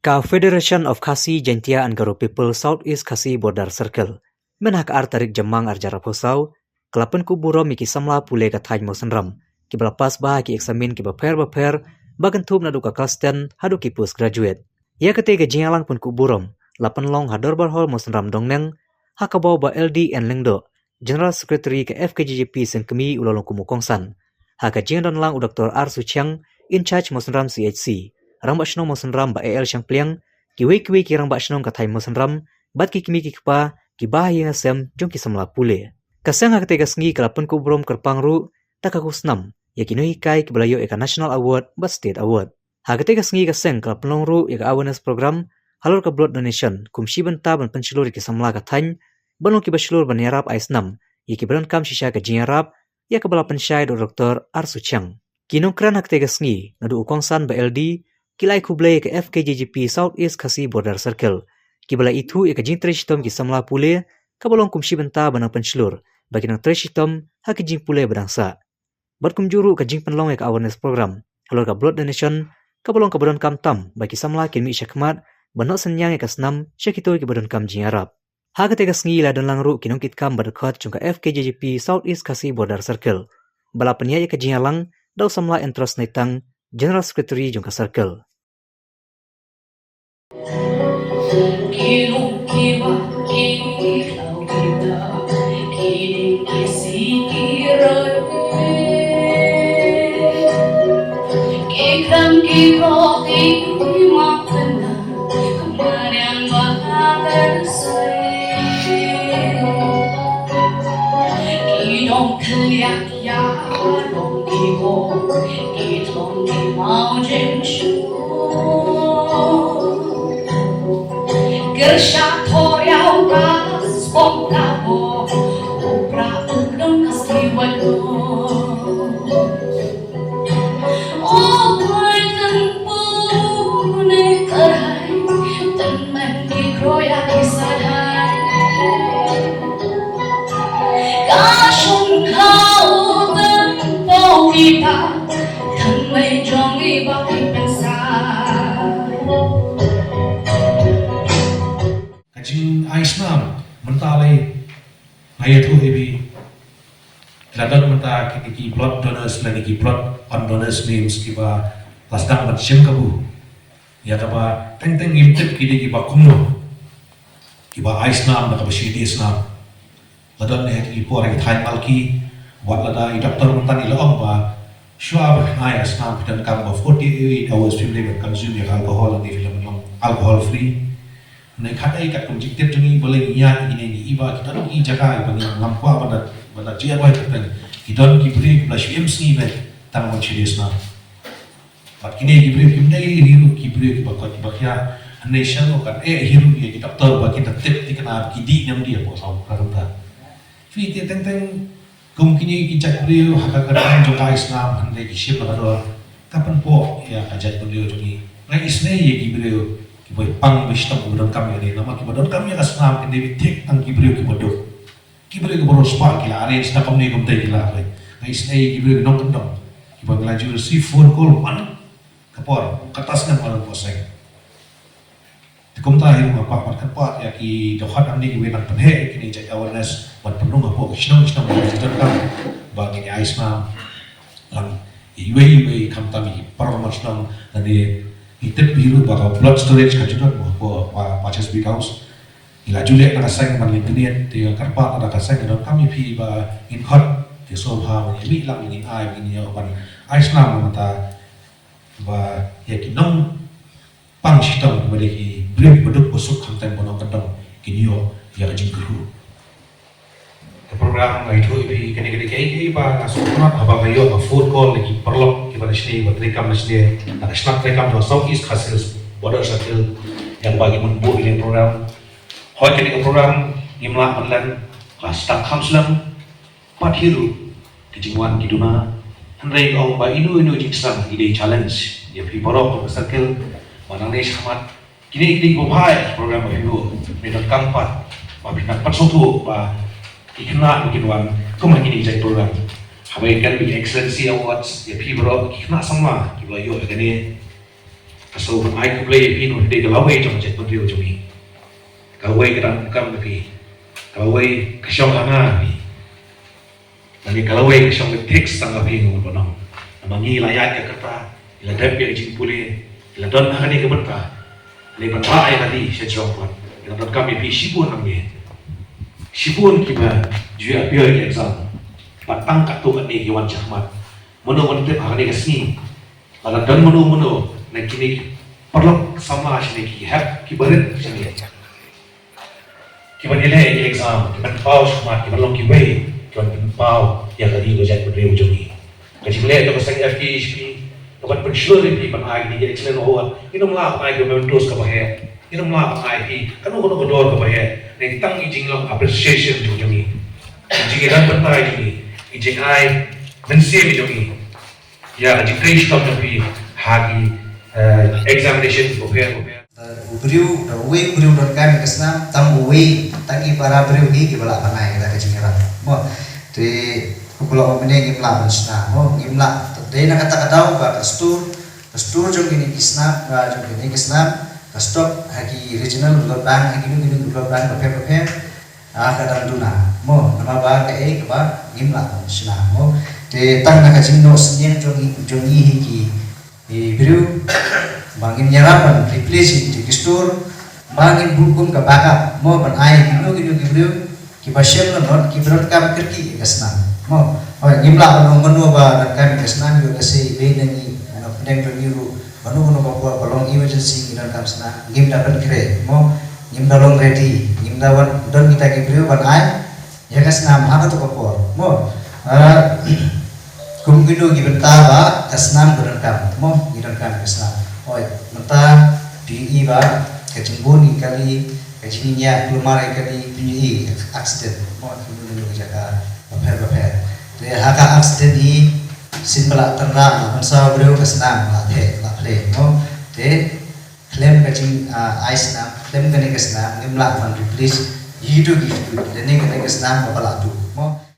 Ka Federation of Khasi Jaintia and Garo People Southeast Khasi Border Circle. Menhak tarik jamang arjara posau, kelapan kuburo miki samla pule ka thaj mosenram. Ki belapas bah ki eksamin ki baper bagan thub nadu ka kasten hadu ki postgraduate. Ya ketiga jingalang pun kuburom, lapan long hador barhol mosenram dongneng, hakabau ba LDN Lengdo, General Secretary ke FKJJP sengkemi ulalong kumukongsan. Haka jingan lang u Dr. R. Suchiang, in charge mosenram CHC. Rang ba shnong mosenram ba AL Siang Pliang, ki rang ba shnong ka thai mosenram, bat ki kimi ki kpa, ki bahaya ngasem jong ki samla pule. Kasang hakatega sngi kalapan kubrom kerpang ru, takakusnam, ya kinoi kai ki belayo eka National Award ba State Award. Hakatega sngi kasang kalapan ru eka awareness program, halor ka blood donation, kumshi benta ban pensilur ki samla ka thany, banong ki basilur ban yarap aisnam, ya ki kam shisha ka jingarap, ya ka balapan syai do Dr. R. Suchiang. Kinongkran hakatega sngi, nadu ukongsan ba LD, kilai kublai ke FKJJP Southeast Khasi Border Circle. Kibala itu ika jing treshitom ki samla pule, kabalong kumshi benta banang pensilur, bagi nang treshitom haki jing pule badangsa. Bat kumjuru ka jing penlong ika awareness program, halor ka blood donation, kabalong ka badan kam tam, bagi samla kimi syakmat, banok senyang ika senam, syakito ki badan kam jing arab. Haka tega sengi la dan langru kinong kitkam badakat jungka FKJJP Southeast Khasi Border Circle. Bala penya ika jing alang, daw samla entros naitang, General Secretary jungka circle. Kajing Aisnam mentalai ayatu ebi ladan menta ki blood donors lagi ki blood on donors names kiba lasdang ban siem kabu ya kaba teng imtip ki bakumno kiba Aisnam da kaba shidi Isnam ladan ne ki por ki thai malki wat lada i doctor mentan ilong ba Shuab ngai Isnam dan kam 48 hours film limit consume alcohol and film alcohol free. Nei kadai kat kum jiktet tuni boleh niat ini iba kita dong i jaga bang lampau pada dia boleh kita kita ki beri plus MC ne tang mon serius na. Mat kini ki beri kim dai hiru ki beri ki bakot bakya nation kan hiru ye kita doktor ba kita tip ti kana ki di nyam dia po sau karanta. Fi ti teng kum kini ki jak beri haka kan joka Islam hande ki ship na do kapan po ya ajat beri tuni. Ngai isne ye ki beri boy pang bistam bodon kami ni nama ki bodon kami akas nam ki dewi tik tang ki brio ki bodok ki brio ki boros pa ki la arrange na kamni kum tai ki la lai ngais nei ki brio ki nong kendong ki bang laju si phone call man kapor katas na malam poseng kum ta hi ma pa pat ya ki dohat amni ki wenang penhe ki ni jai awareness wat penung apo kisnong ki bodon kam bang ni aisna lang iwe kam tami paramasnam tadi itip biru bakal blood storage kajunat bahwa paces big house ila juliet na kasang man lingkunian tiga karpa na kasang na kami pi ba in hot ti sobha ni mi lang ni ai ni yo ban aisna mata ba ya kinong pang sitam bale ki brim beduk busuk kanten bonong kadang kinyo ya jingkru program itu ibi kene kene ba asukna aba bayo ba food call lagi perlok kita sini buat rekam sini ada snap rekam do Southeast Khasi Border Circle yang bagi membuat ini program hoi kene program imla online staff kamslam pathiru kijingwan kiduna handai ong ba inu jiksam ide challenge ya pi borok circle manang ne samat kini bobhai program itu medon kampat ba binak patsotu ba ikna mungkin wan kuma ini jai program habai kan bi excellency awards ya pi bro ikna sama ki ba yo gani so ai ku play pin on de galaway trong jet pun rio jumi galaway kadang kam pi galaway kashong anga pi nani galaway kashong text tanga pi ngun bonong amangi layat ya kata ila dap ya jin pule ila don hani ke benta le ban ba ai tadi sejong pun ila don kam pi sibun namye sibun kiba juya pure exam patang katu ni Iwan Jahmat mono monte bahani kasni ala dan mono na kini perlu sama sini ki hab ki berit sini ki nilai exam ki pau Jahmat ki belum ki way ki pau yang tadi gojek berdiri ujungi kaji boleh to sang FK HP to kan pensure pi pan ai ni excellent ho inom la ai ko mentos ka bahe inom la ai pi kanu ko dor ka bahe ne tang i jinglong appreciation ujungi jingiran bertai jungi ijing ai mensi jungi ya ijing kai stop tapi hagi examination prepare Beriu da we beriu don kami kesna tam we tangi para beriu ni ki bala panai kita kejingeran mo te kulo mene ngimla mansna mo ngimla te na kata kadau ba kastur jong ini kisna ba jong ini kisna stop hagi regional lobang hagi nu lobang prepare kadang duna mo nama ba ka e ba ngimla mansna mo te tang na kajing no senyen jong hiki beriu bangin nyarapan replace di kistur bangin bukum ke bakap mo ban ai gino beriu ki basel non ki berot kam kerki kasna mo ngimla menu ba dan kami kasna yo kasi be nani pedeng pemiru menu ba kolong emergency dan kasna ngim dapat kre mo ngim dalong ready ngim dawan don kita ki beriu ban ai ya kasna ma to ko mo kum gino gibenta ba kasna berengkam mo gidan kasna oi mata di ba kecimbuni kali kecininya kelumare kali pinyi accident mo dulu jaga baper te haka accident di simpela terna mansa bro kesna la play mo te claim kecing ice na claim kene kesna ngimla fan replace yidu gitu dene kene kesna bapala tu